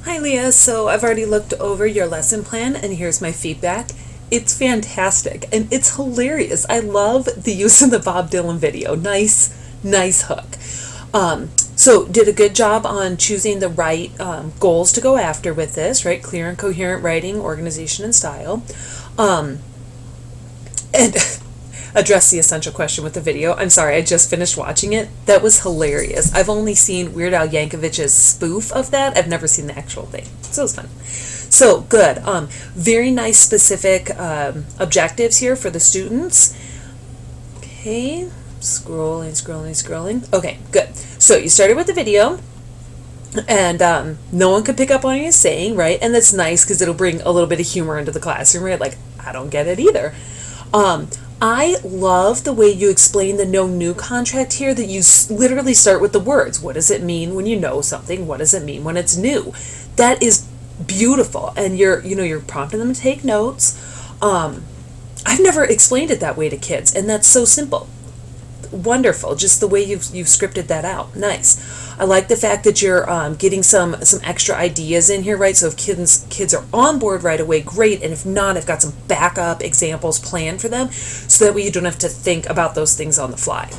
Hi Leah, so I've already looked over your lesson plan and here's my feedback. It's fantastic and it's hilarious. I love the use of the Bob Dylan video. Nice hook. So did a good job on choosing the right goals to go after with this, right? Clear and coherent writing, organization, and style. And address the essential question with the video. I'm sorry, I just finished watching it. That was hilarious. I've only seen Weird Al Yankovic's spoof of that. I've never seen the actual thing. So it was fun. So good. Very nice specific objectives here for the students. Okay, scrolling. Okay, good. So you started with the video. And no one could pick up on what you're saying, right? And that's nice because it'll bring a little bit of humor into the classroom, right? Like, I don't get it either. I love the way you explain the no new contract here, that you literally start with the words. What does it mean when you know something? What does it mean when it's new? That is beautiful. And you're prompting them to take notes. I've never explained it that way to kids, and that's so simple. Wonderful, just the way you've scripted that out. Nice. I like the fact that you're getting some extra ideas in here, right? So if kids are on board right away, great. And if not, I've got some backup examples planned for them, so that way you don't have to think about those things on the fly.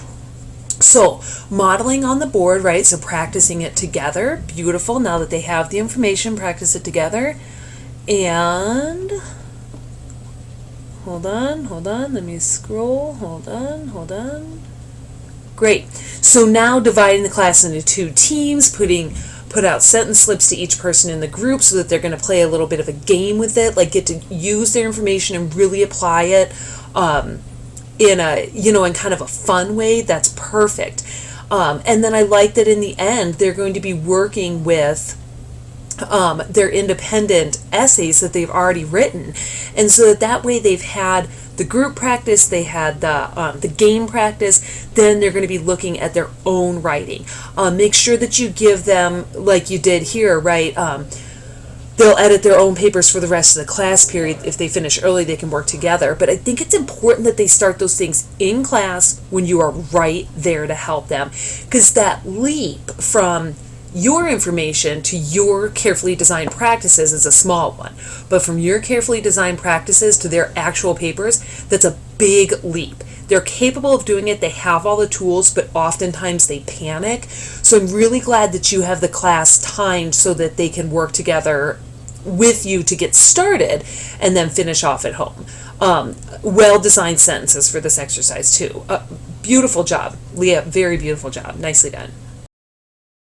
So modeling on the board, right? So practicing it together. Beautiful. Now that they have the information, practice it together. And hold on. Let me scroll. Hold on. Great. So now dividing the class into two teams, put out sentence slips to each person in the group so that they're going to play a little bit of a game with it, like get to use their information and really apply it in kind of a fun way. That's perfect. And then I like that in the end they're going to be working with their independent essays that they've already written, and so that way they've had the group practice, they had the game practice, then they're going to be looking at their own writing. Make sure that you give them, like you did here, right? They'll edit their own papers for the rest of the class period. If they finish early, they can work together. But I think it's important that they start those things in class when you are right there to help them, because that leap from your information to your carefully designed practices is a small one, but from your carefully designed practices to their actual papers, that's a big leap. They're capable of doing it, they have all the tools, but oftentimes they panic. So I'm really glad that you have the class timed so that they can work together with you to get started and then finish off at home. Well-designed sentences for this exercise too. Beautiful job, Leah, very beautiful job, nicely done.